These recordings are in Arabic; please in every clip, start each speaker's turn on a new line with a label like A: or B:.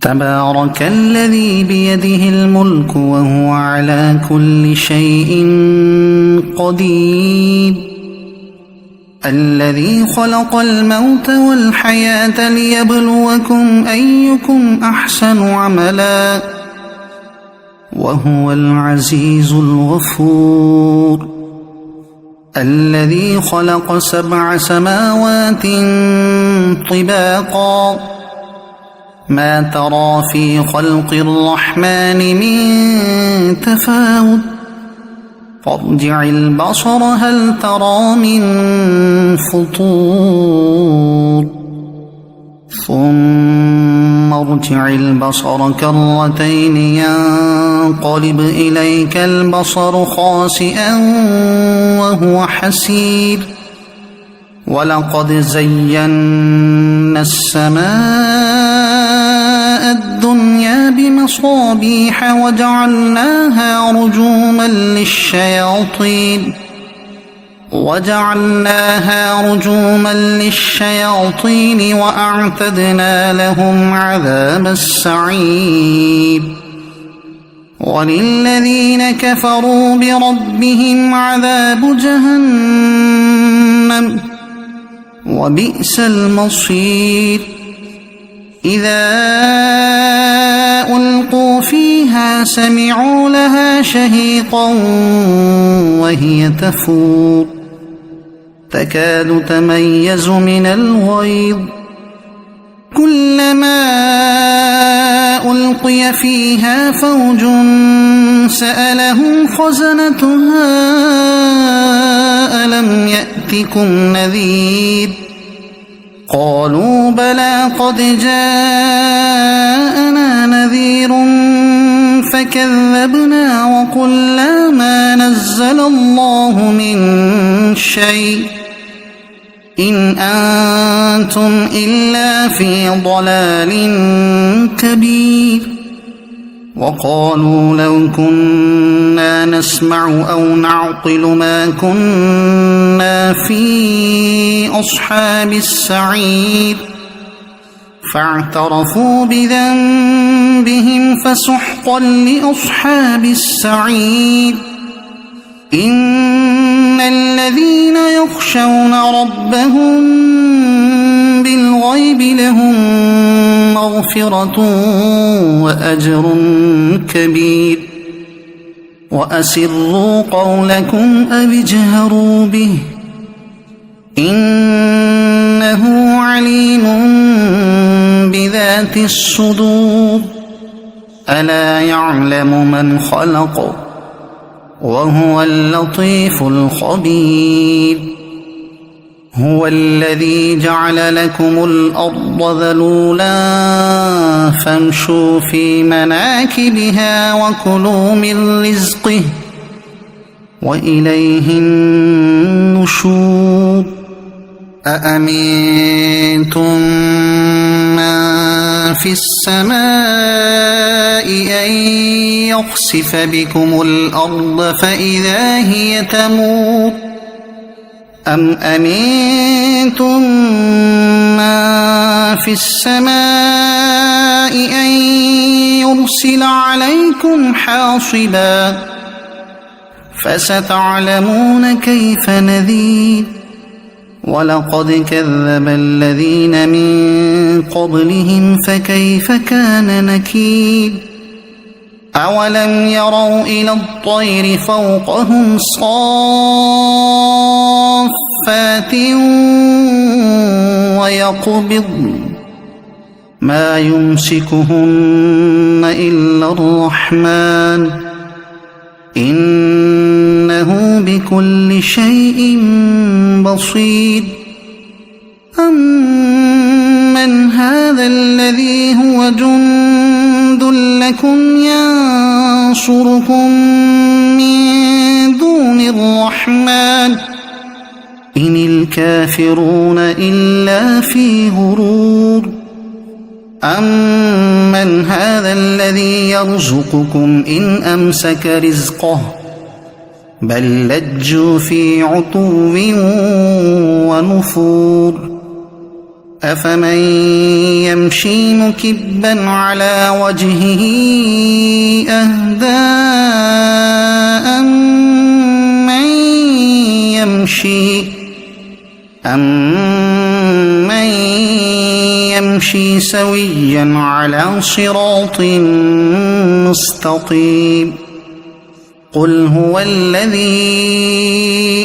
A: تبارك الذي بيده الملك وهو على كل شيء قدير الذي خلق الموت والحياة ليبلوكم أيكم أحسن عملا وهو العزيز الغفور الذي خلق 7 سماوات طباقا ما ترى في خلق الرحمن من تفاوت فارجع البصر هل ترى من فطور ثم ارجع البصر كرتين ينقلب إليك البصر خاسئا وهو حسير ولقد زينا السماء الدنيا بمصابيح وجعلناها رجوما للشياطين وأعتدنا لهم عذاب السعير وللذين كفروا بربهم عذاب جهنم وبئس المصير إذا ألقوا فيها سمعوا لها شهيقا وهي تفور تكاد تميز من الغيظ كلما ألقي فيها فوج سألهم خزنتها ألم يأتكم نذير قالوا بلى قد جاءنا نذير فكذبنا وقلنا ما نزل الله من شيء إن أنتم إلا في ضلال كبير وقالوا لو كنا نسمع أو نعقل ما كنا في أصحاب السعير فاعترفوا بذنبهم فسحقا لأصحاب السعير إن الذين يخشون ربهم بالغيب لهم مغفرة وأجر كبير وأسروا قولكم أو اجهروا به إنه عليم بذات الصدور ألا يعلم من خلق وهو اللطيف الخبير هو الذي جعل لكم الأرض ذلولا فامشوا في مناكبها وكلوا من رزقه وإليه النشور أأمنتم من في السماء أن يخسف بكم الأرض فإذا هي تمور أم أمنتم من في السماء أن يرسل عليكم حاصبا فستعلمون كيف نذير ولقد كذب الذين من قبلهم فكيف كان نكير أولم يروا إلى الطير فوقهم صافات ويقبضن ما يمسكهن إلا الرحمن إنه بكل شيء بصير أمن هذا الذي هو جند لكم ينصركم من دون الرحمن إن الكافرون إلا في غرور أمن هذا الذي يرزقكم إن أمسك رزقه بل لجوا في عتو ونفور أفمن يمشي مكبا على وجهه أهدى أمن يمشي سويا على صراط مستقيم قل هو الذي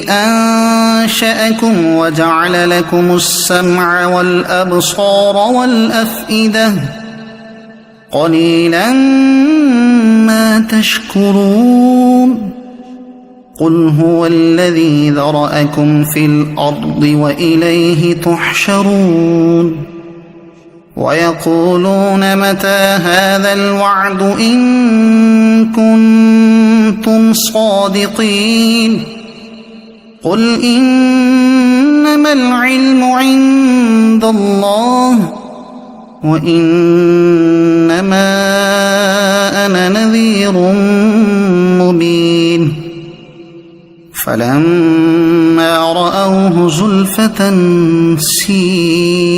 A: أنشأكم وجعل لكم السمع والأبصار والأفئدة قليلا ما تشكرون قل هو الذي ذرأكم في الأرض وإليه تحشرون ويقولون متى هذا الوعد إن كنتم صادقين قل إنما العلم عند الله وإنما أنا نذير مبين فلما رأوه زلفة سيئت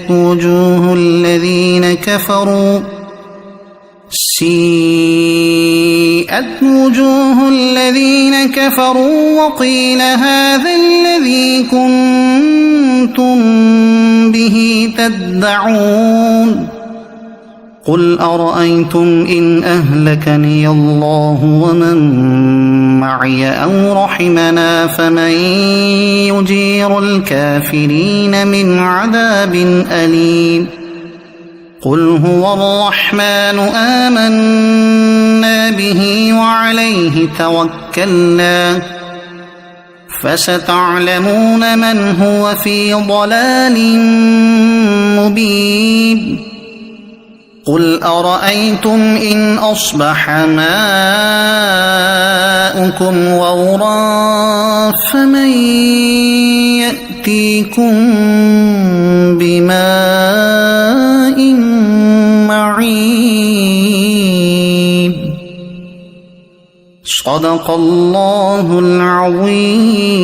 A: وجوه الذين كفروا وقيل هذا الذي كنتم به تدعون قل أرأيتم إن أهلكني الله ومن معي أو رحمنا فمن يجير الكافرين من عذاب أليم قل هو الرحمن آمنا به وعليه توكلنا فستعلمون من هو في ضلال مبين قل أرأيتم إن أصبح ماؤكم غورا فمن يأتيكم بماء معين صدق الله العظيم.